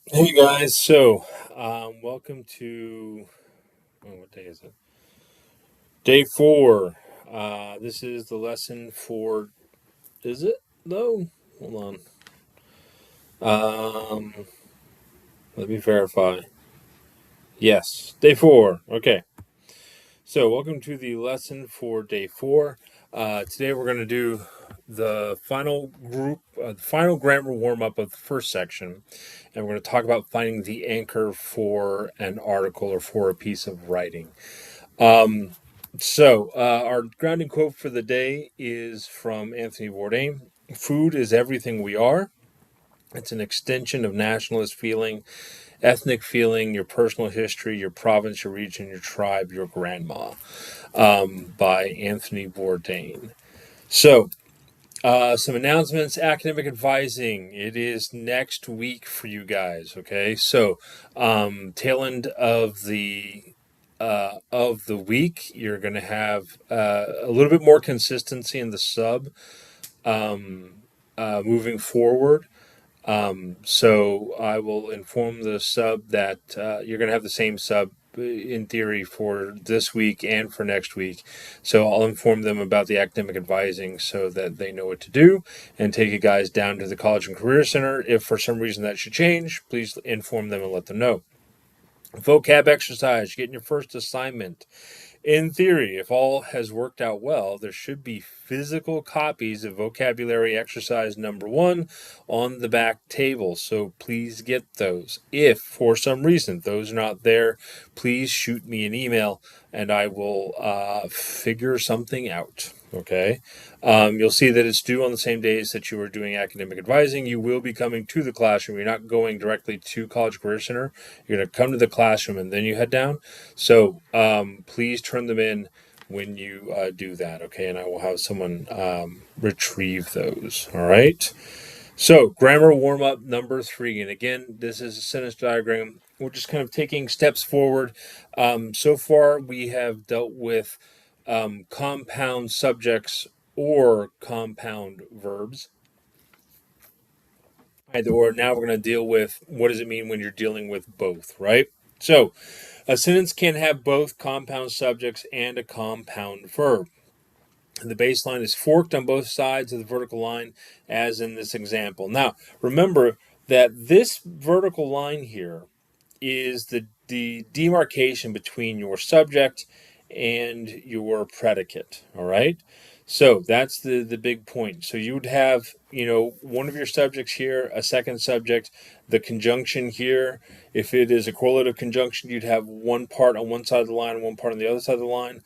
Hey guys, welcome to what day is it? Day 4. This is the lesson for. Is it though? Hold on. Let me verify. Yes, day 4. Okay, so welcome to the lesson for day 4. Today we're going to do the final the final grammar warm up of the first section, and we're going to talk about finding the anchor for an article or for a piece of writing. Um, our grounding quote for the day is from Anthony Bourdain. Food is everything we are. It's an extension of nationalist feeling, ethnic feeling, your personal history, your province, your region, your tribe, your grandma, by Anthony Bourdain. So, some announcements, academic advising. It is next week for you guys. Okay, tail end of the week, you're going to have a little bit more consistency in the sub um, moving forward. So I will inform the sub that you're going to have the same sub in theory for this week and for next week. So I'll inform them about the academic advising so that they know what to do and take you guys down to the College and Career Center. If for some reason that should change, please inform them and let them know. Vocab exercise, getting your first assignment. In theory, if all has worked out well, there should be physical copies of vocabulary exercise number 1 on the back table. So please get those. If for some reason those are not there, please shoot me an email and I will figure something out. Okay. You'll see that it's due on the same days that you are doing academic advising. You will be coming to the classroom. You're not going directly to College Career Center. You're going to come to the classroom and then you head down. So please turn them in when you do that, okay? And I will have someone retrieve those, all right? So, grammar warm up number 3. And again, this is a sentence diagram. We're just kind of taking steps forward. So far, we have dealt with compound subjects or compound verbs. Either or. Now we're going to deal with what does it mean when you're dealing with both, right? So, a sentence can have both compound subjects and a compound verb. The baseline is forked on both sides of the vertical line, as in this example. Now, remember that this vertical line here is the demarcation between your subject and your predicate. All right. So that's the big point. So you would have, one of your subjects here, a second subject, the conjunction here. If it is a correlative conjunction, you'd have one part on one side of the line and one part on the other side of the line.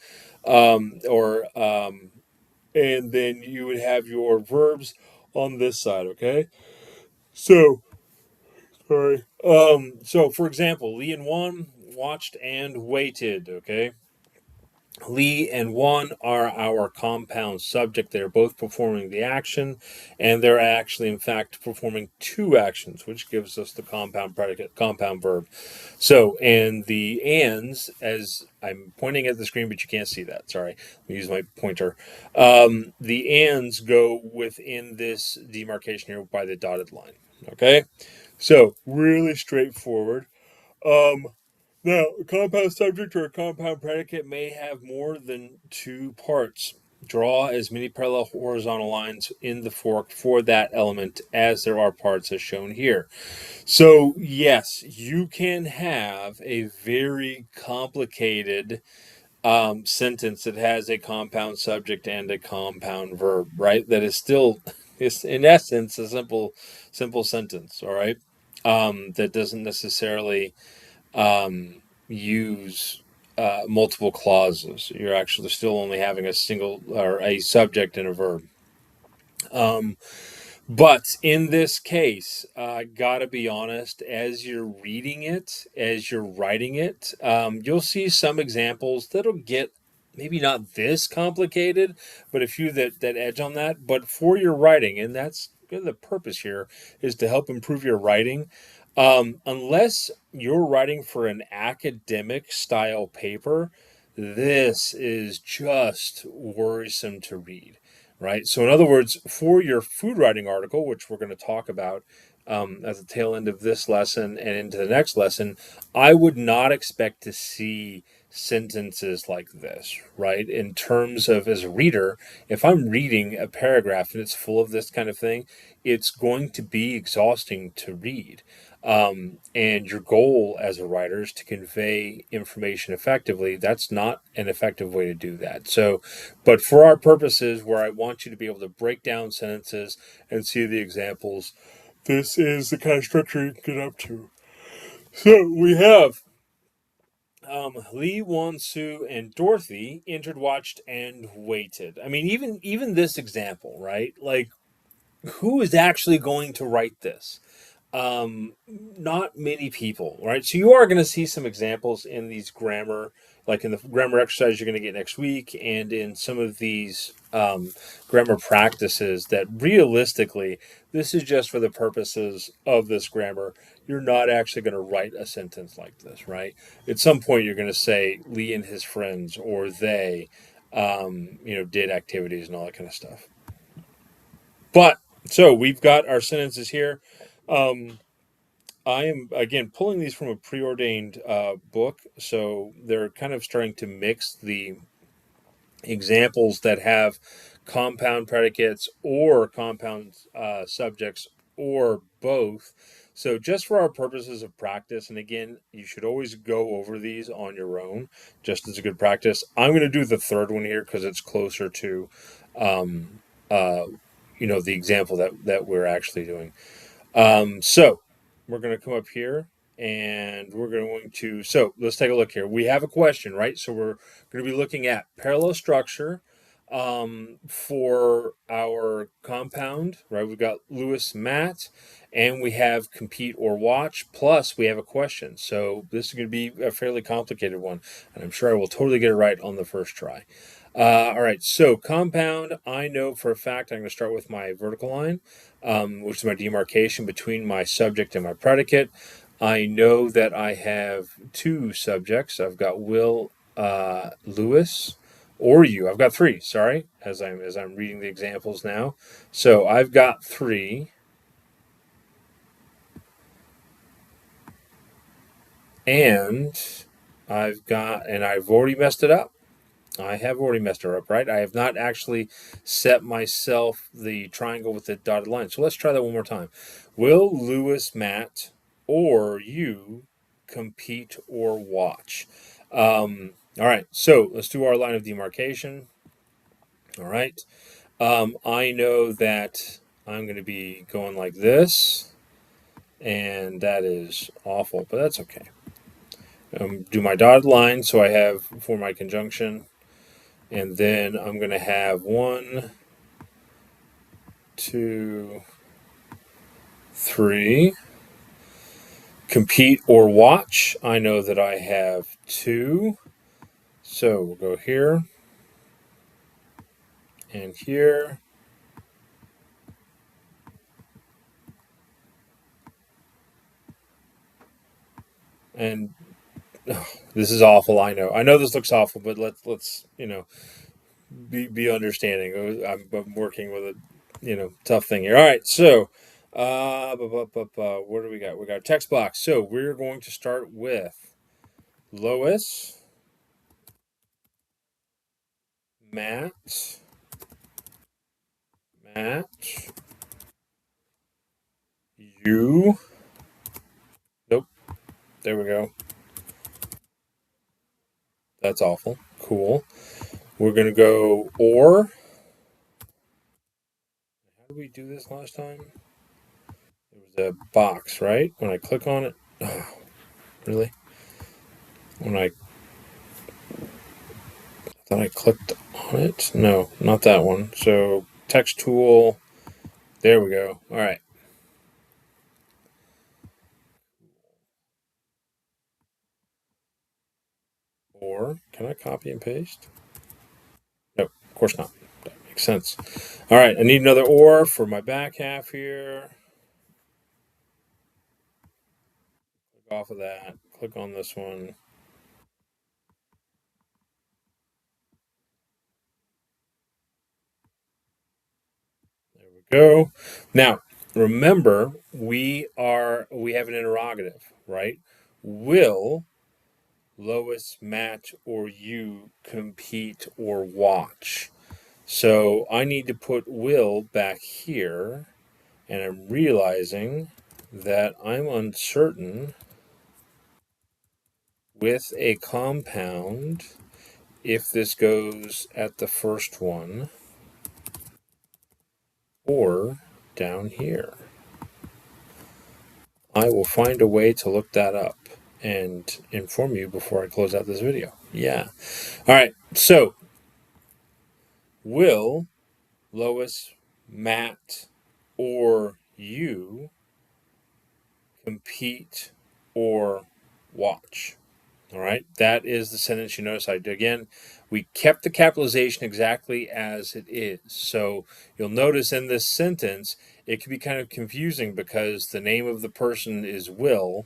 And then you would have your verbs on this side, okay? So, sorry. So for example, Lee and Juan watched and waited, okay? Lee and Juan are our compound subject. They're both performing the action, and they're actually, in fact, performing two actions, which gives us the compound predicate, compound verb. So, and the ands, as I'm pointing at the screen, but you can't see that. Sorry, let me use my pointer. The ands go within this demarcation here by the dotted line. Okay, so really straightforward. Um, Now, a compound subject or a compound predicate may have more than two parts. Draw as many parallel horizontal lines in the fork for that element as there are parts as shown here. So, yes, you can have a very complicated sentence that has a compound subject and a compound verb, right? That is still, is in essence, a simple sentence, all right? That doesn't necessarily use multiple clauses. You're actually still only having a single or a subject and a verb. Um, but in this case, I gotta be honest, as you're reading it, as you're writing it, you'll see some examples that'll get maybe not this complicated, but a few that edge on that. But for your writing, and that's the purpose here, is to help improve your writing. Unless you're writing for an academic style paper, this is just worrisome to read, right? So, in other words, for your food writing article, which we're going to talk about at the tail end of this lesson and into the next lesson, I would not expect to see sentences like this, right? In terms of, as a reader, if I'm reading a paragraph and it's full of this kind of thing, it's going to be exhausting to read. And your goal as a writer is to convey information effectively. That's not an effective way to do that. So, but for our purposes, where I want you to be able to break down sentences and see the examples, this is the kind of structure you can get up to. So we have Lee, Won, Sue, and Dorothy entered, watched, and waited. I mean, even this example, right? Like, who is actually going to write this? Not many people, right? So you are going to see some examples in these grammar, like in the grammar exercise you're going to get next week, and in some of these grammar practices that realistically, this is just for the purposes of this grammar. You're not actually going to write a sentence like this, right? At some point, you're going to say Lee and his friends, or they, did activities and all that kind of stuff. But so we've got our sentences here. Um, I am again pulling these from a preordained book, so they're kind of starting to mix the examples that have compound predicates or compound subjects or both. So, just for our purposes of practice, and again, you should always go over these on your own, just as a good practice. I'm going to do the third one here because it's closer to, um, uh, the example that we're actually doing. So we're going to come up here and we're going to, so let's take a look here. We have a question, right? So we're going to be looking at parallel structure for our compound, right? We've got Lewis, Matt, and we have compete or watch, plus we have a question. So this is going to be a fairly complicated one, and I'm sure I will totally get it right on the first try. All right, so compound, I know for a fact I'm going to start with my vertical line, which is my demarcation between my subject and my predicate. I know that I have two subjects. I've got Will, Lewis, or you. I've got three. Sorry, as I'm reading the examples now. So I've got three, and I've already messed it up. I have already messed her up, right? I have not actually set myself the triangle with the dotted line. So let's try that one more time. Will Lewis, Matt, or you compete or watch? All right, so let's do our line of demarcation. All right. I know that I'm going to be going like this, and that is awful, but that's okay. Do my dotted line so I have for my conjunction. And then I'm going to have 1, 2, 3. Compete or watch. I know that I have 2. So we'll go here and here. And this is awful. I know. I know this looks awful, but let's be understanding. I'm working with a tough thing here. All right, so what do we got? We got a text box. So we're going to start with Lois, Matt, Matt, you. Nope. There we go. That's awful. Cool. We're going to go or. How did we do this last time? It was a box, right? When I click on it. Oh, really? When I thought I clicked on it? No, not that one. So text tool. There we go. All right. Or can I copy and paste? No, of course not. That makes sense. All right. I need another or for my back half here. Click off of that. Click on this one. Go. Now, remember, we have an interrogative, right? Will Lois, Matt, or you compete or watch? So I need to put will back here, and I'm realizing that I'm uncertain with a compound if this goes at the first one or down here. I will find a way to look that up and inform you before I close out this video. Yeah. All right. So, will Lois, Matt, or you compete or watch? All right. That is the sentence. You notice I did again. We kept the capitalization exactly as it is. So you'll notice in this sentence, it can be kind of confusing because the name of the person is Will,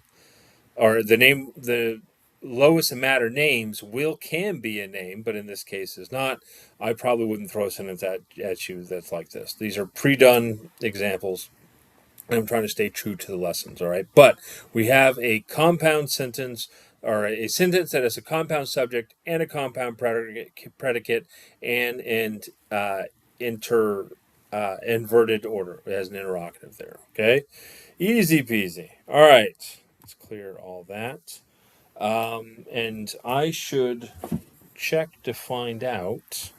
or the Lois and Matt are names. Will can be a name, but in this case is not. I probably wouldn't throw a sentence at you that's like this. These are pre-done examples. I'm trying to stay true to the lessons, all right? But we have a compound sentence, or a sentence that has a compound subject and a compound predicate and inverted order. It has an interrogative there, okay? Easy peasy. All right, let's clear all that. And I should check to find out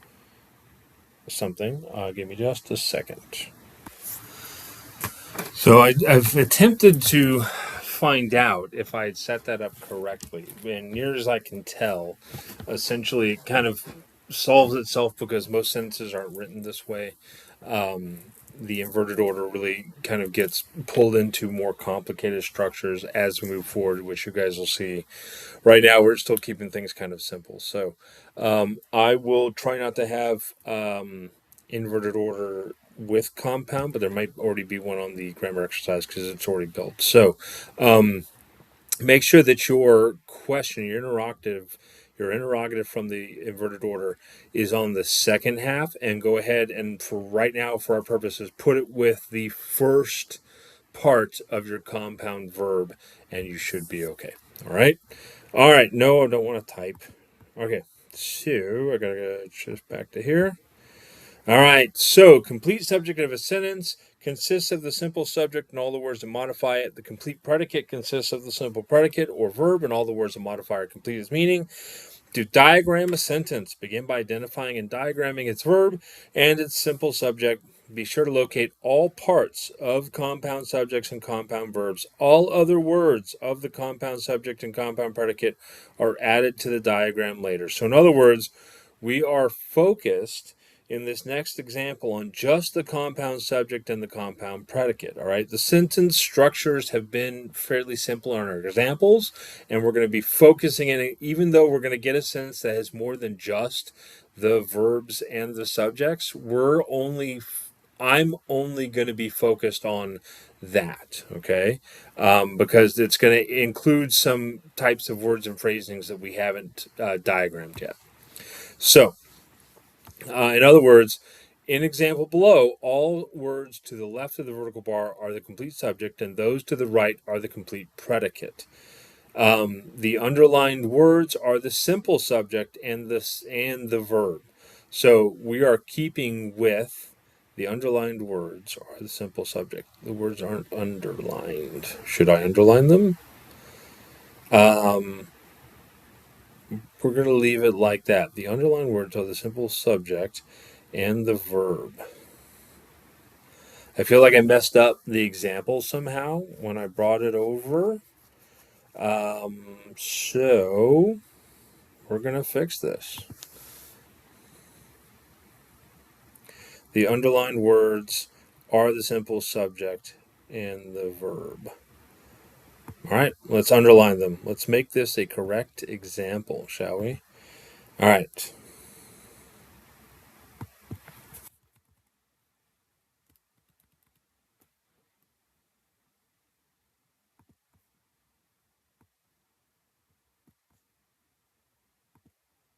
something. Give me just a second. So I've attempted to find out if I had set that up correctly. And near as I can tell, essentially it kind of solves itself because most sentences aren't written this way. The inverted order really kind of gets pulled into more complicated structures as we move forward, which you guys will see. Right now, we're still keeping things kind of simple. So I will try not to have inverted order with compound, but there might already be one on the grammar exercise because it's already built. So make sure that your question, your interrogative from the inverted order is on the second half, and go ahead and for right now, for our purposes, put it with the first part of your compound verb, and you should be okay. All right. All right. No, I don't want to type. Okay. So I gotta go just back to here. All right. So, complete subject of a sentence consists of the simple subject and all the words that modify it. The complete predicate consists of the simple predicate or verb and all the words that modify or complete its meaning. To diagram a sentence, begin by identifying and diagramming its verb and its simple subject. Be sure to locate all parts of compound subjects and compound verbs. All other words of the compound subject and compound predicate are added to the diagram later. So, in other words, we are focused in this next example on just the compound subject and the compound predicate. All right. The sentence structures have been fairly simple in our examples, and we're going to be focusing in it, even though we're going to get a sentence that has more than just the verbs and the subjects. I'm only going to be focused on that, okay? Because it's going to include some types of words and phrasings that we haven't diagrammed yet. So, in other words, in example below, all words to the left of the vertical bar are the complete subject, and those to the right are the complete predicate. The underlined words are the simple subject and the verb. So we are keeping with the underlined words are the simple subject. The words aren't underlined. Should I underline them? We're going to leave it like that. The underlined words are the simple subject and the verb. I feel like I messed up the example somehow when I brought it over. So we're going to fix this. The underlined words are the simple subject and the verb. All right, let's underline them. Let's make this a correct example, shall we? All right.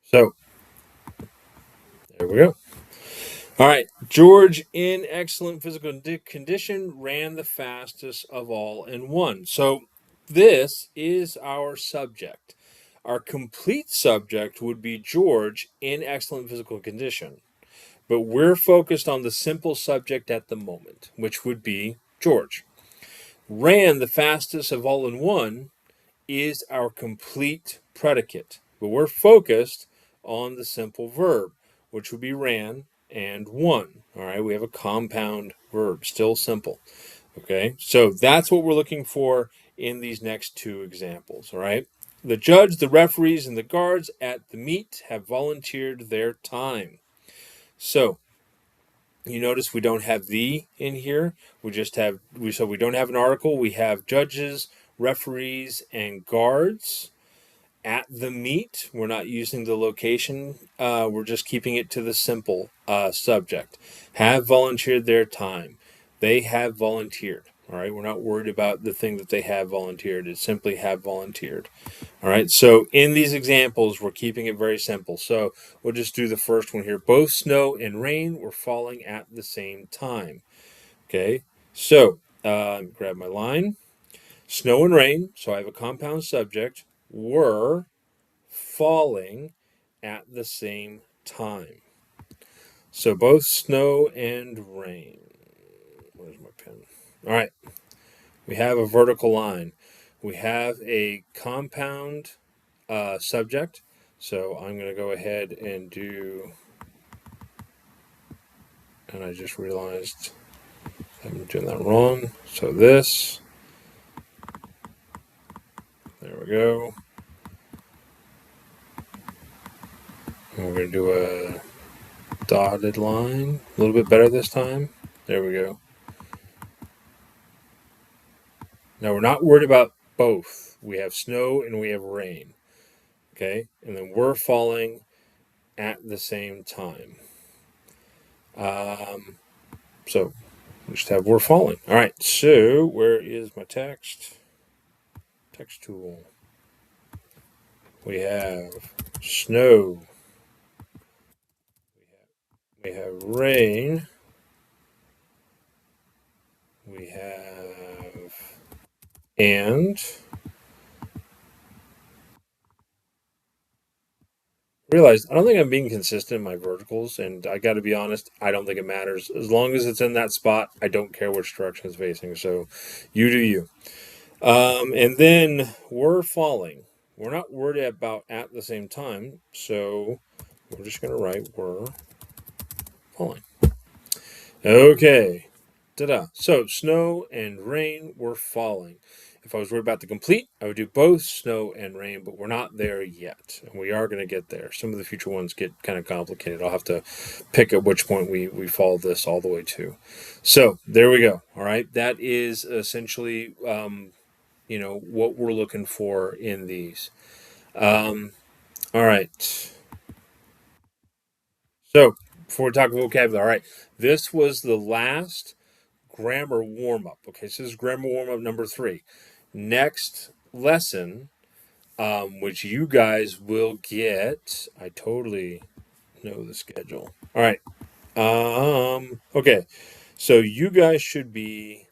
So there we go. All right. George, in excellent physical condition, ran the fastest of all and won. So this is our subject. Our complete subject would be George in excellent physical condition. But we're focused on the simple subject at the moment, which would be George. Ran the fastest of all and won is our complete predicate. But we're focused on the simple verb, which would be ran and won. All right, we have a compound verb, still simple. Okay, so that's what we're looking for in these next two examples. All right, the judge, the referees, and the guards at the meet have volunteered their time. So you notice we don't have the in here. We just have so we don't have an article. We have judges, referees, and guards at the meet. We're not using the location. We're just keeping it to the simple subject. Have volunteered their time. They have volunteered. All right. We're not worried about the thing that they have volunteered. It's simply have volunteered. All right. So in these examples, we're keeping it very simple. So we'll just do the first one here. Both snow and rain were falling at the same time. Okay. So grab my line. Snow and rain. So I have a compound subject. Were falling at the same time. So both snow and rain. Where's my pen? All right. We have a vertical line. We have a compound subject. So I'm going to go ahead and do, and I just realized I'm doing that wrong. So this, there we go. And we're going to do a dotted line, a little bit better this time. There we go. Now we're not worried about both. We have snow and we have rain. Okay, and then we're falling at the same time. So we just have we're falling. All right, so where is my text? Text tool. We have snow. We have rain. We have and realized I don't think I'm being consistent in my verticals, and I got to be honest, I don't think it matters. As long as it's in that spot, I don't care which direction it's facing. So you do you. And then we're falling. We're not worried about at the same time, so we're just going to write we're falling. Okay. Ta-da. So snow and rain were falling. If I was worried about the complete, I would do both snow and rain, but we're not there yet. And we are going to get there. Some of the future ones get kind of complicated. I'll have to pick at which point we follow this all the way to. So there we go. All right. That is essentially what we're looking for in these. All right. So before we talk vocabulary, all right, this was the last grammar warm up. Okay, so this is grammar warm up number 3. Next lesson, which you guys will get. I totally know the schedule. All right. Okay, so you guys should be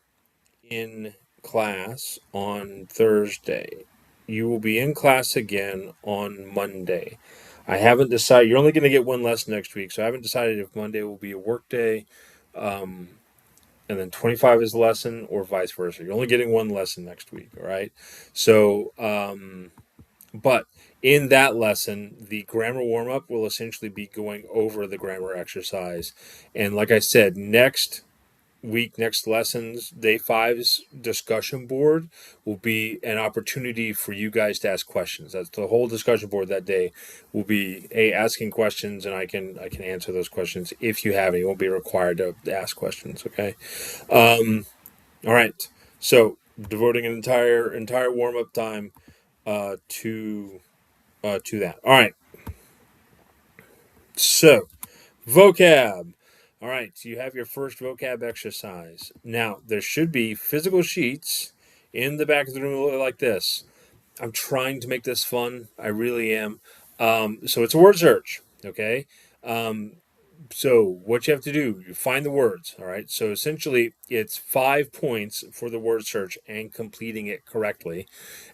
in class on Thursday. You will be in class again on Monday. I haven't decided. You're only going to get one lesson next week, so I haven't decided if Monday will be a work day, and then 25 is the lesson, or vice versa. You're only getting one lesson next week, all right? So, but in that lesson, the grammar warm up will essentially be going over the grammar exercise. And like I said, next week, next lessons, day 5's discussion board will be an opportunity for you guys to ask questions. That's the whole discussion board that day will be asking questions, and I can answer those questions if you have any. You won't be required to ask questions. Okay. All right. So devoting an entire warm up time to that. All right. So vocab. All right, so you have your first vocab exercise. Now, there should be physical sheets in the back of the room like this. I'm trying to make this fun. I really am. So it's a word search, okay? Um, So what you have to do, you find the words. All right. So essentially, it's 5 points for the word search and completing it correctly,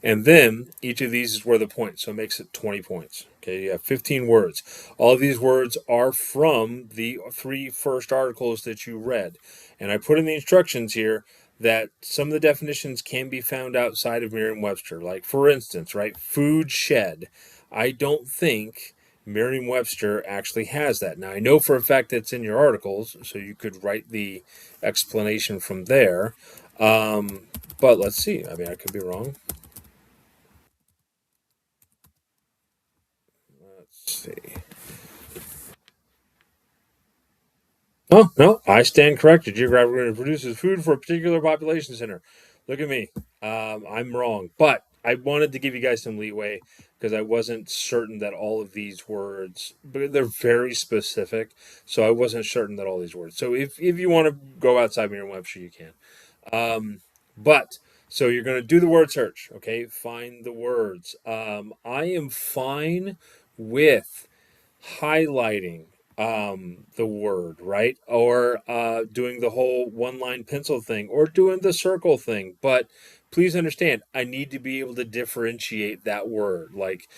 and then each of these is worth a point. So it makes it 20 points. Okay. You have 15 words. All of these words are from the three first articles that you read, and I put in the instructions here that some of the definitions can be found outside of Merriam-Webster. Like for instance, right, food shed. I don't think Merriam Webster actually has that. Now, I know for a fact that's in your articles, so you could write the explanation from there. Um, but let's see. I mean, I could be wrong. Let's see. Oh, no, I stand corrected. Geographic region produces food for a particular population center. Look at me. I'm wrong. But I wanted to give you guys some leeway because I wasn't certain that all of these words, but they're very specific. So I wasn't certain that all these words. So if you want to go outside Merriam-Webster, you can. But so you're going to do the word search. Okay. Find the words. I am fine with highlighting the word, right? Or doing the whole one line pencil thing or doing the circle thing. But please understand, I need to be able to differentiate that word. Like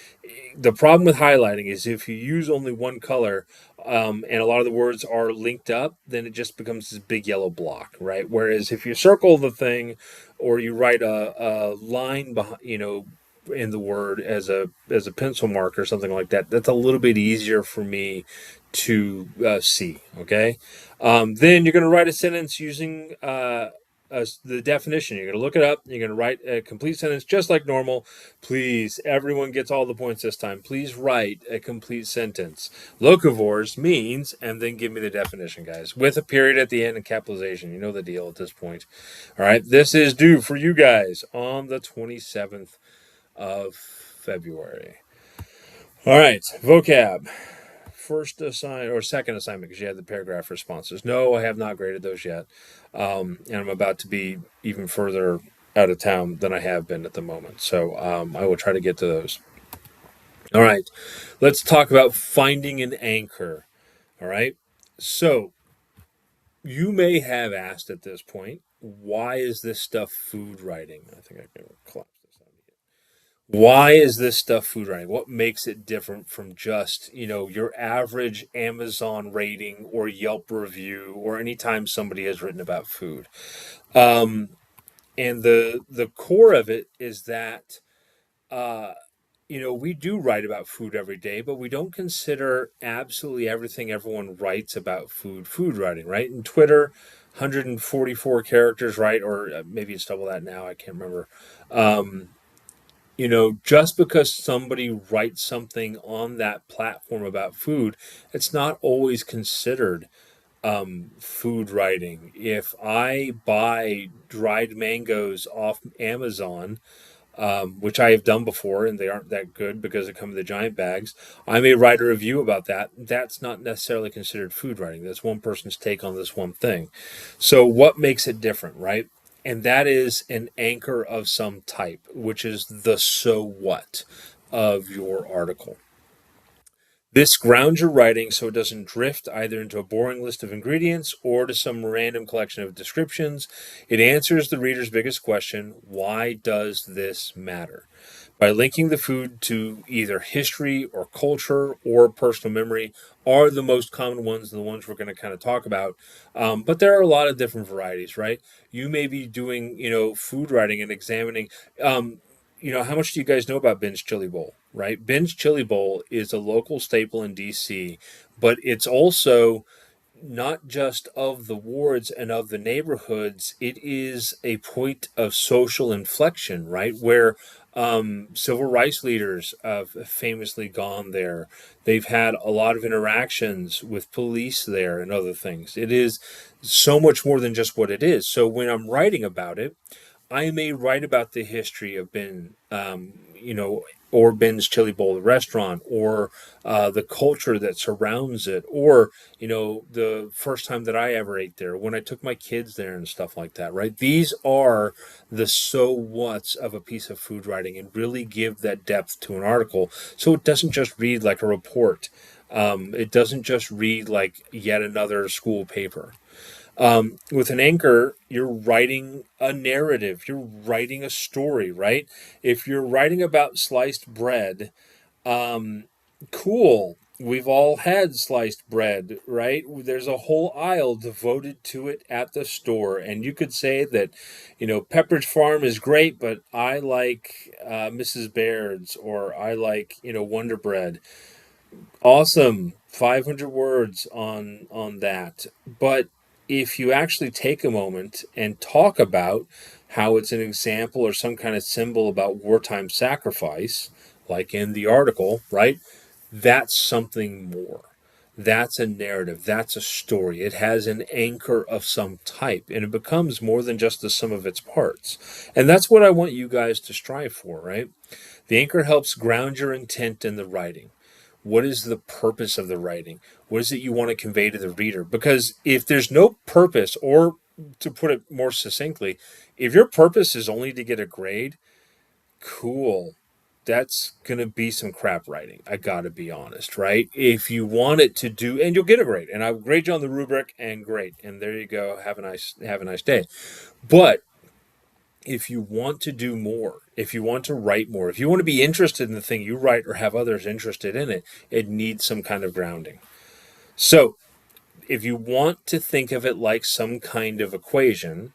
the problem with highlighting is if you use only one color and a lot of the words are linked up, then it just becomes this big yellow block, right? Whereas if you circle the thing or you write a line behind, in the word as a pencil mark or something like that, that's a little bit easier for me to see. Okay, then you're going to write a sentence using the definition. You're going to look it up. You're going to write a complete sentence just like normal. Please, everyone gets all the points this time. Please write a complete sentence. Locavores means, and then give me the definition, guys, with a period at the end and capitalization. You know the deal at this point. All right, this is due for you guys on the 27th of February. All right, vocab. First assign or second assignment because you had the paragraph responses. No, I have not graded those yet, and I'm about to be even further out of town than I have been at the moment. So I will try to get to those. All right, let's talk about finding an anchor. All right, so you may have asked at this point, why is this stuff food writing? I think I can collapse this out. Why is this stuff food writing? What makes it different from just, your average Amazon rating or Yelp review or anytime somebody has written about food? Um, and the core of it is that uh, we do write about food every day, but we don't consider absolutely everything everyone writes about food writing, right? In Twitter, 144 characters, right? Or maybe it's double that now. I can't remember. Um, just because somebody writes something on that platform about food, it's not always considered food writing. If I buy dried mangoes off Amazon, which I have done before, and they aren't that good because they come in the giant bags. I may write a review about that. That's not necessarily considered food writing. That's one person's take on this one thing. So, what makes it different, right? And that is an anchor of some type, which is the so what of your article. This grounds your writing so it doesn't drift either into a boring list of ingredients or to some random collection of descriptions. It answers the reader's biggest question: why does this matter? By linking the food to either history or culture or personal memory are the most common ones and the ones we're going to kind of talk about. But there are a lot of different varieties, right? You may be doing, food writing and examining. How much do you guys know about Ben's Chili Bowl, right? Ben's Chili Bowl is a local staple in DC, but it's also not just of the wards and of the neighborhoods, it is a point of social inflection, right? Where civil rights leaders have famously gone there. They've had a lot of interactions with police there and other things. It is so much more than just what it is. So when I'm writing about it, I may write about the history of Ben, or Ben's Chili Bowl, the restaurant, or the culture that surrounds it, or the first time that I ever ate there, when I took my kids there, and stuff like that. Right? These are the so what's of a piece of food writing, and really give that depth to an article, so it doesn't just read like a report. It doesn't just read like yet another school paper. With an anchor, you're writing a narrative, you're writing a story, right? If you're writing about sliced bread, um, cool. We've all had sliced bread, right? There's a whole aisle devoted to it at the store. And you could say that, Pepperidge Farm is great, but I like Mrs. Baird's, or I like, Wonder Bread. Awesome. 500 words on that. But if you actually take a moment and talk about how it's an example or some kind of symbol about wartime sacrifice, like in the article, right? That's something more. That's a narrative. That's a story. It has an anchor of some type, and it becomes more than just the sum of its parts. And that's what I want you guys to strive for, right? The anchor helps ground your intent in the writing. What is the purpose of the writing? What is it you want to convey to the reader? Because if there's no purpose, or to put it more succinctly, if your purpose is only to get a grade, cool. That's going to be some crap writing. I got to be honest, right? If you want it to do, and you'll get a grade, and I'll grade you on the rubric, and great. And there you go. Have a nice day. But if you want to do more, if you want to write more, if you want to be interested in the thing you write or have others interested in it, it needs some kind of grounding. So, if you want to think of it like some kind of equation,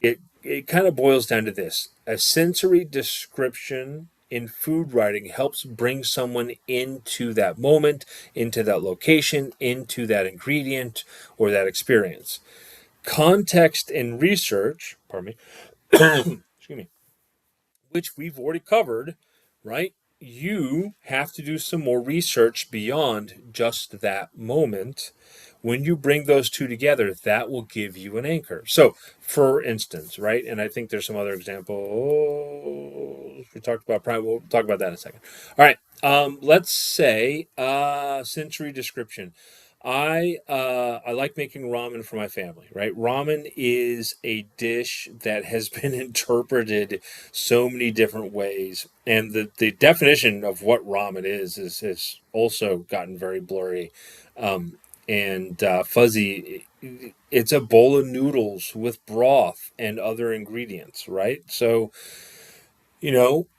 it kind of boils down to this. A sensory description in food writing helps bring someone into that moment, into that location, into that ingredient or that experience. Context and research, pardon me, excuse me, which we've already covered, right? You have to do some more research beyond just that moment. When you bring those two together, that will give you an anchor. So, for instance, right, and I think there's some other examples. We talked about prime. We'll talk about that in a second. All right. Let's say sensory description. I like making ramen for my family, right? Ramen is a dish that has been interpreted so many different ways, and the definition of what ramen is has also gotten very blurry and fuzzy. It's a bowl of noodles with broth and other ingredients, right? So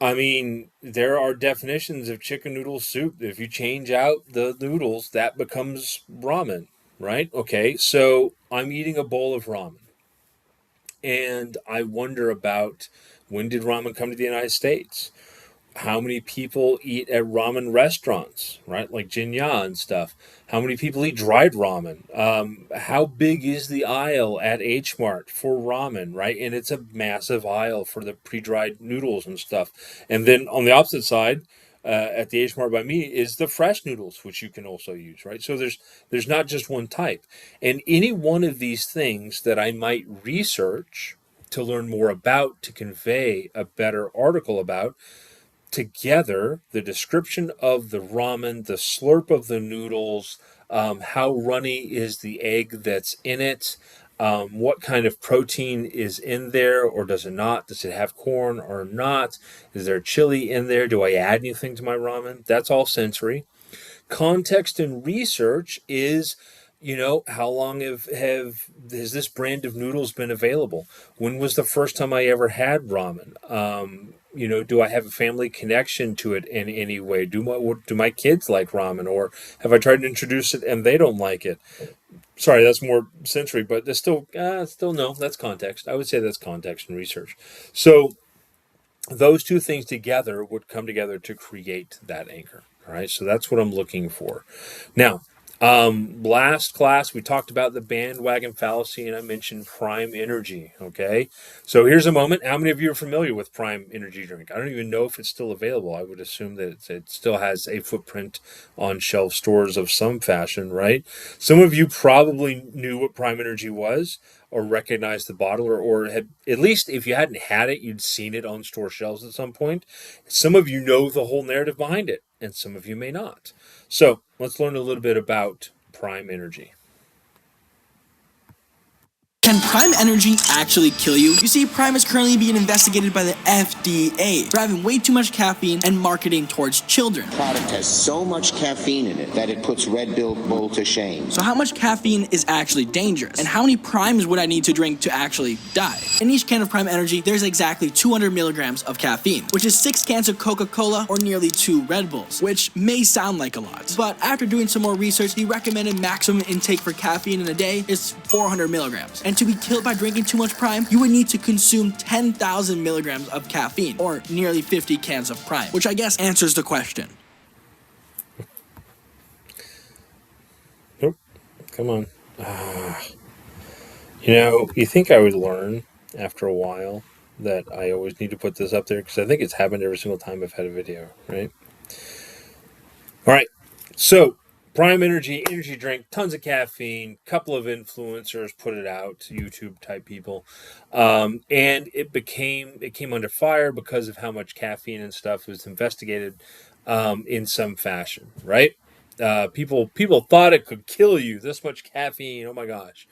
I mean, there are definitions of chicken noodle soup. If you change out the noodles, that becomes ramen, right? Okay, so I'm eating a bowl of ramen, and I wonder about, when did ramen come to the United States? How many people eat at ramen restaurants, right? Like Jinya and stuff. How many people eat dried ramen? How big is the aisle at H Mart for ramen, right? And it's a massive aisle for the pre-dried noodles and stuff. And then on the opposite side, at the H Mart by me is the fresh noodles, which you can also use, right? So there's not just one type. And any one of these things that I might research to learn more about, to convey a better article about, together the description of the ramen, the slurp of the noodles, how runny is the egg that's in it, what kind of protein is in there or does it not? Does it have corn or not? Is there chili in there? Do I add anything to my ramen? That's all sensory. Context and research is, how long have has this brand of noodles been available? When was the first time I ever had ramen? Do I have a family connection to it in any way? Do my kids like ramen, or have I tried to introduce it and they don't like it? Sorry, that's more sensory, but there's still no. That's context. I would say that's context and research. So those two things together would come together to create that anchor. All right, so that's what I'm looking for. Now, last class we talked about the bandwagon fallacy, and I mentioned Prime Energy. Okay, so here's a moment. How many of you are familiar with Prime Energy drink? I don't even know if it's still available. I would assume that it still has a footprint on shelf stores of some fashion, right? Some of you probably knew what Prime Energy was, or recognized the bottle, or had, at least if you hadn't had it, you'd seen it on store shelves at some point. Some of you know the whole narrative behind it, and some of you may not. So let's learn a little bit about Prime Energy. Can Prime Energy actually kill you? You see, Prime is currently being investigated by the FDA for having way too much caffeine and marketing towards children. The product has so much caffeine in it that it puts Red Bull to shame. So how much caffeine is actually dangerous? And how many primes would I need to drink to actually die? In each can of Prime Energy, there's exactly 200 milligrams of caffeine, which is 6 cans of Coca-Cola or nearly 2 Red Bulls, which may sound like a lot. But after doing some more research, the recommended maximum intake for caffeine in a day is 400 milligrams. And to be killed by drinking too much Prime, you would need to consume 10,000 milligrams of caffeine, or nearly 50 cans of Prime, which I guess answers the question. Nope. Come on. You think I would learn after a while that I always need to put this up there, because I think it's happened every single time I've had a video, right? All right. So, Prime energy drink, tons of caffeine, couple of influencers put it out, YouTube type people, and it came under fire because of how much caffeine and stuff was investigated in some fashion, right? People thought it could kill you. This much caffeine, oh my gosh!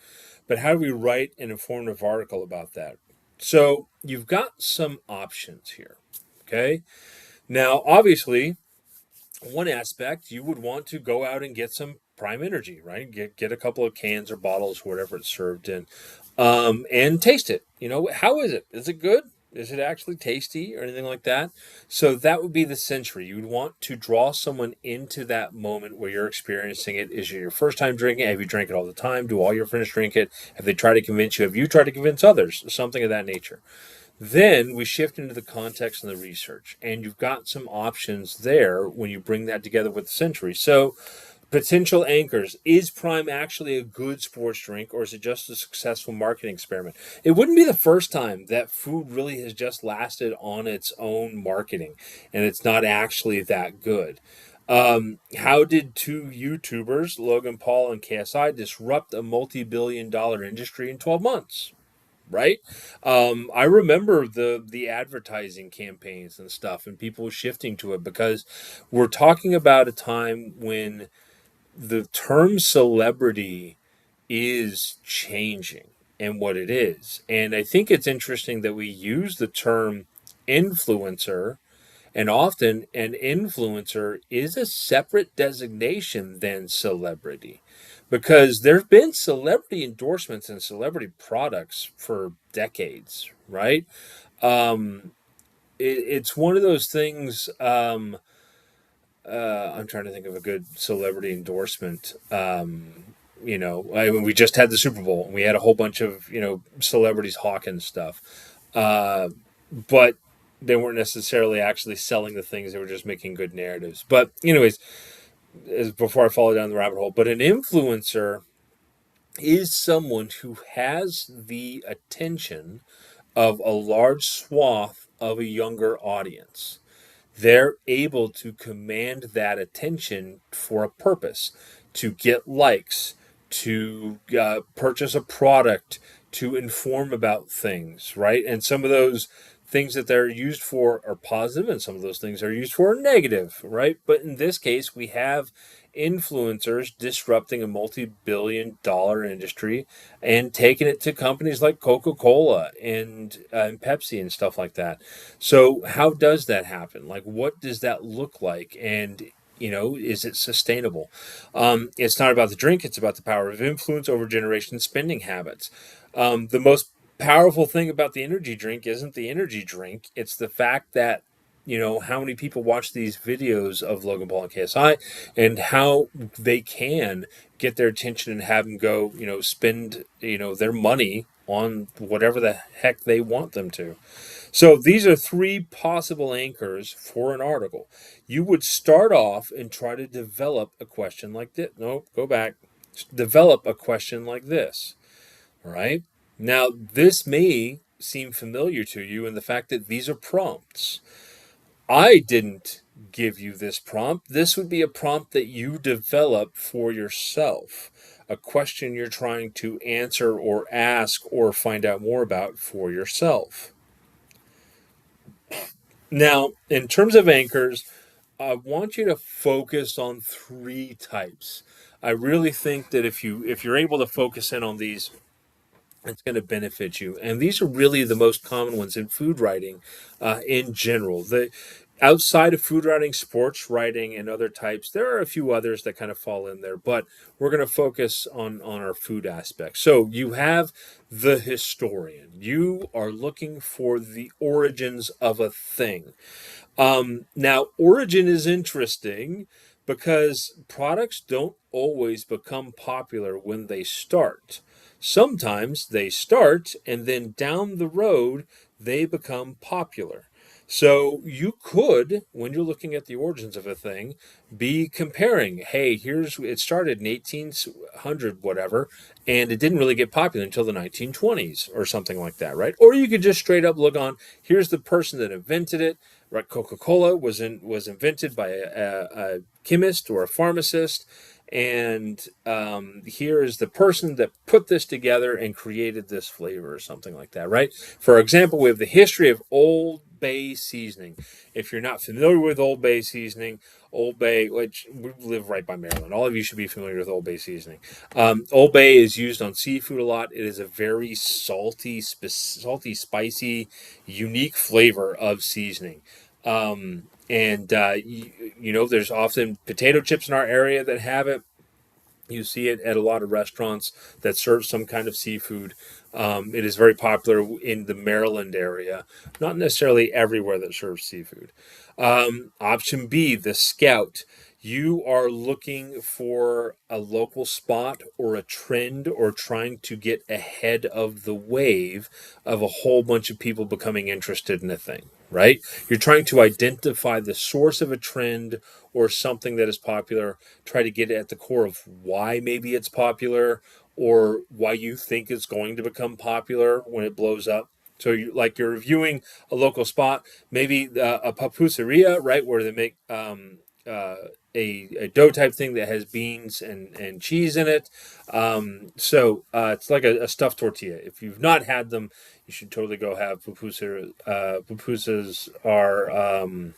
But how do we write an informative article about that? So you've got some options here. Okay, now obviously, one aspect, you would want to go out and get some Prime Energy, right? Get a couple of cans or bottles, whatever it's served in, and taste it. How is it? Is it good? Is it actually tasty or anything like that? So that would be the sensory. You would want to draw someone into that moment where you're experiencing it. Is it your first time drinking it? Have you drank it all the time? Do all your friends drink it? Have they tried to convince you? Have you tried to convince others? Something of that nature. Then we shift into the context and the research, and you've got some options there when you bring that together with the sensory. So, potential anchors. Is Prime actually a good sports drink, or is it just a successful marketing experiment? It wouldn't be the first time that food really has just lasted on its own marketing, and it's not actually that good. How did two YouTubers, Logan Paul and KSI, disrupt a multi-billion-dollar industry in 12 months? Right? I remember the advertising campaigns and stuff, and people shifting to it, because we're talking about a time when the term celebrity is changing and what it is. And I think it's interesting that we use the term influencer, and often an influencer is a separate designation than celebrity, because there's been celebrity endorsements and celebrity products for decades, right? It's one of those things. I'm trying to think of a good celebrity endorsement. We just had the Super Bowl, and we had a whole bunch of celebrities hawking stuff, but they weren't necessarily actually selling the things; they were just making good narratives. But anyways, before I fall down the rabbit hole, but an influencer is someone who has the attention of a large swath of a younger audience. They're able to command that attention for a purpose, to get likes, to purchase a product, to inform about things, right? And some of those things that they're used for are positive, and some of those things are used for negative, right? But in this case, we have influencers disrupting a multi-billion-dollar industry and taking it to companies like Coca-Cola and Pepsi and stuff like that. So how does that happen? Like, what does that look like? And is it sustainable? It's not about the drink. It's about the power of influence over generation spending habits. The most powerful thing about the energy drink isn't the energy drink. It's the fact that how many people watch these videos of Logan Paul and KSI, and how they can get their attention and have them go, spend, their money on whatever the heck they want them to. So these are three possible anchors for an article. You would start off and try to develop a question like this. No, go back. Develop a question like this. All right. Now, this may seem familiar to you in the fact that these are prompts. I didn't give you this prompt. This would be a prompt that you develop for yourself, a question you're trying to answer or ask or find out more about for yourself. Now, in terms of anchors, I want you to focus on three types. I really think that if you're able to focus in on these, it's going to benefit you. And these are really the most common ones in food writing in general. The outside of food writing, sports writing, and other types, there are a few others that kind of fall in there, but we're going to focus on our food aspect. So you have the historian. You are looking for the origins of a thing. Now, origin is interesting because products don't always become popular when they start. Sometimes they start and then down the road they become popular. So you could, when you're looking at the origins of a thing, be comparing, hey, here's it started in 1800 whatever, and it didn't really get popular until the 1920s or something like that, right? Or you could just straight up look on, here's the person that invented it, right? Coca-Cola was invented by a chemist or a pharmacist, and here is the person that put this together and created this flavor or something like that, right? For example, we have the history of Old Bay seasoning. If you're not familiar with Old Bay seasoning, Old Bay, which we live right by Maryland, all of you should be familiar with Old Bay seasoning. Old Bay is used on seafood a lot. It is a very salty, spicy, unique flavor of seasoning. There's often potato chips in our area that have it. You see it at a lot of restaurants that serve some kind of seafood. It is very popular in the Maryland area, not necessarily everywhere that serves seafood. Option B, the Scout. You are looking for a local spot or a trend or trying to get ahead of the wave of a whole bunch of people becoming interested in a thing, right? You're trying to identify the source of a trend or something that is popular, try to get at the core of why maybe it's popular or why you think it's going to become popular when it blows up. So you're reviewing a local spot, maybe a papuseria, right, where they make a dough type thing that has beans and cheese in it. It's like a stuffed tortilla. If you've not had them, you should totally go have pupusas. Pupusas are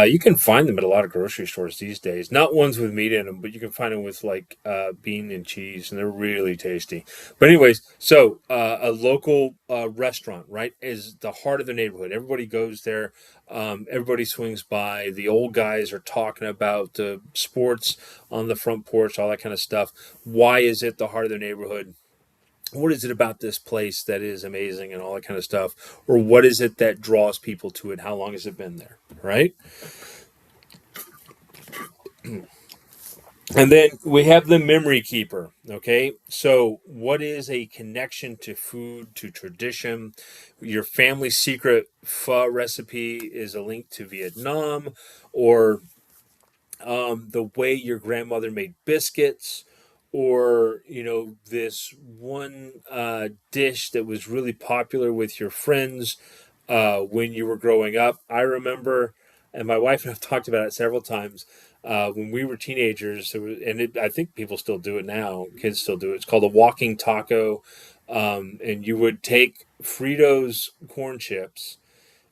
you can find them at a lot of grocery stores these days. Not ones with meat in them, but you can find them with like bean and cheese, and they're really tasty. But anyways, so a local restaurant, right, is the heart of the neighborhood. Everybody goes there. Everybody swings by. The old guys are talking about the sports on the front porch, all that kind of stuff. Why is it the heart of the neighborhood? What is it about this place that is amazing and all that kind of stuff? Or what is it that draws people to it? How long has it been there, right? And then we have the memory keeper. Okay. So, what is a connection to food, to tradition? Your family secret pho recipe is a link to Vietnam, or the way your grandmother made biscuits, or this one dish that was really popular with your friends when you were growing up. I remember, and my wife and I've talked about it several times. When we were teenagers, I think people still do it now. Kids still do it. It's called a walking taco, and you would take Fritos corn chips,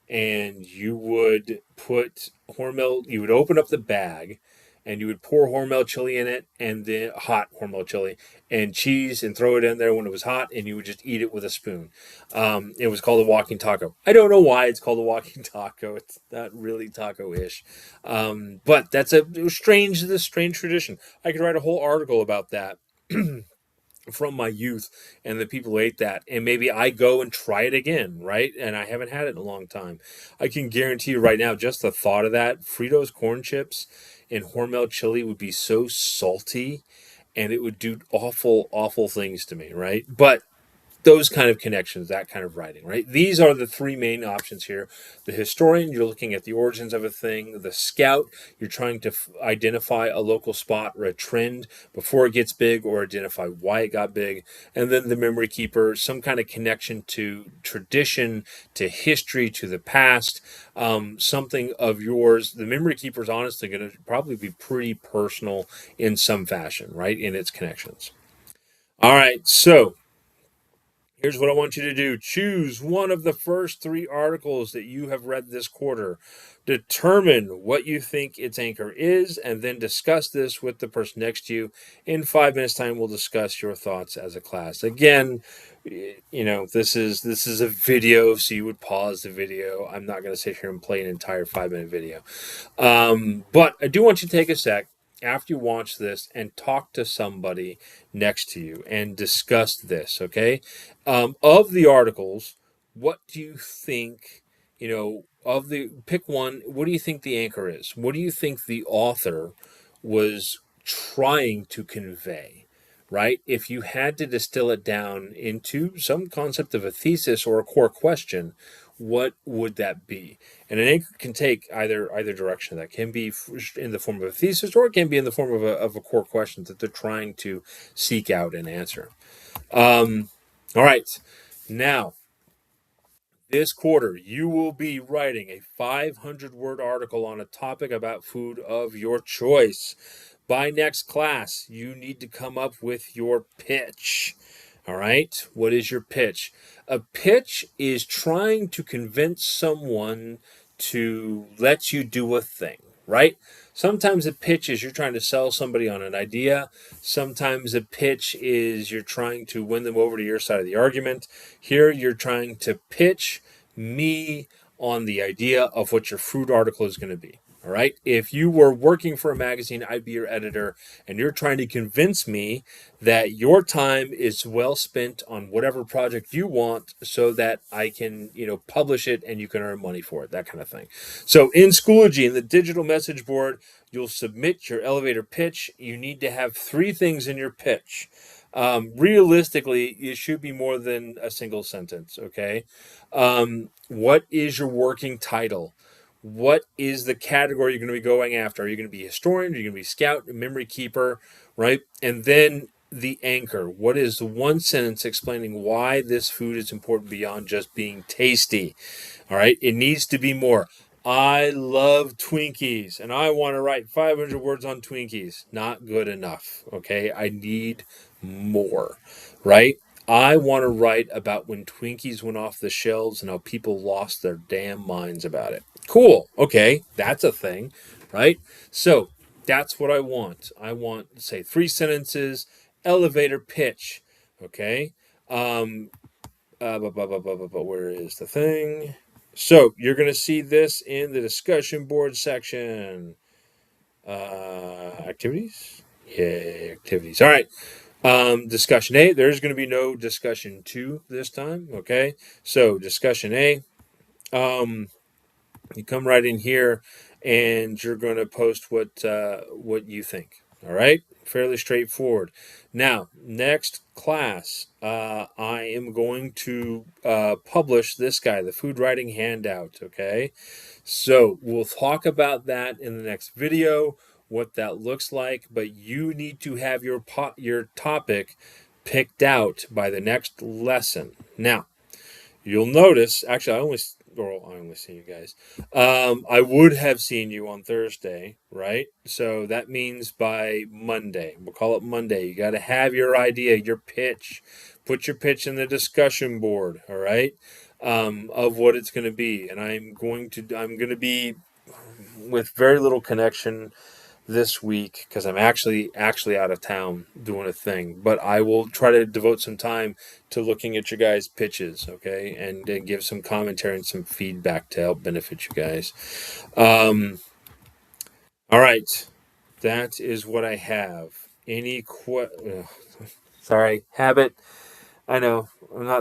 and you would put Hormel. You would open up the bag, and you would pour Hormel chili in it, and then hot Hormel chili and cheese, and throw it in there when it was hot, and you would just eat it with a spoon. It was called a walking taco. I don't know why it's called a walking taco. It's not really taco-ish, but that's this strange tradition. I could write a whole article about that. From my youth and the people who ate that, and maybe I go and try it again, right? And I haven't had it in a long time. I can guarantee you right now, just the thought of that Fritos corn chips and Hormel chili would be so salty, and it would do awful things to me, right? But those kind of connections, that kind of writing, right? These are the three main options here. The historian, you're looking at the origins of a thing. The scout, you're trying to identify a local spot or a trend before it gets big, or identify why it got big. And then the memory keeper, some kind of connection to tradition, to history, to the past, something of yours. The memory keeper is honestly going to probably be pretty personal in some fashion, right? In its connections. All right, so Here's what I want you to do. Choose one of the first three articles that you have read this quarter. Determine what you think its anchor is, and then discuss this with the person next to you. In 5 minutes' time, we'll discuss your thoughts as a class. Again, this is a video, so you would pause the video. I'm not going to sit here and play an entire 5-minute video. But I do want you to take a sec after you watch this and talk to somebody next to you and discuss this, okay? Of the articles, what do you think, pick one, what do you think the anchor is? What do you think the author was trying to convey? Right? If you had to distill it down into some concept of a thesis or a core question, what would that be? And an anchor can take either direction. That can be in the form of a thesis, or it can be in the form of a core question that they're trying to seek out and answer. All right, now this quarter you will be writing a 500-word article on a topic about food of your choice. By next class, you need to come up with your pitch. All right, what is your pitch? A pitch is trying to convince someone to let you do a thing, right? Sometimes a pitch is you're trying to sell somebody on an idea. Sometimes a pitch is you're trying to win them over to your side of the argument. Here, you're trying to pitch me on the idea of what your food article is going to be. All right. If you were working for a magazine, I'd be your editor, and you're trying to convince me that your time is well spent on whatever project you want so that I can, publish it and you can earn money for it, that kind of thing. So in Schoology, in the digital message board, you'll submit your elevator pitch. You need to have 3 things in your pitch. Realistically, it should be more than a single sentence. Okay. What is your working title? What is the category you're going to be going after? Are you going to be a historian? Are you going to be scout, memory keeper, right? And then the anchor. What is the one sentence explaining why this food is important beyond just being tasty? All right. It needs to be more. I love Twinkies and I want to write 500 words on Twinkies. Not good enough. Okay. I need more, right? I want to write about when Twinkies went off the shelves and how people lost their damn minds about it. Cool. Okay. That's a thing, right? So that's what I want. I want, say, 3 sentences, elevator pitch. Okay. But where is the thing? So you're going to see this in the discussion board section. Activities? Yeah, activities. All right. Discussion A. There's going to be no discussion 2 this time. Okay. So discussion A. You come right in here, and you're going to post what you think. All right, fairly straightforward. Now, next class, I am going to publish this guy, the food writing handout. Okay, so we'll talk about that in the next video, what that looks like. But you need to have your topic picked out by the next lesson. Now, you'll notice, actually, I only see you guys. I would have seen you on Thursday, right? So that means by Monday. We'll call it Monday. You got to have your idea, your pitch. Put your pitch in the discussion board, all right, of what it's going to be. And I'm going to be with very little connection this week because I'm actually out of town doing a thing, but I will try to devote some time to looking at your guys' pitches, okay, and give some commentary and some feedback to help benefit you guys. All right, that is what I have. Sorry, habit. I know I'm not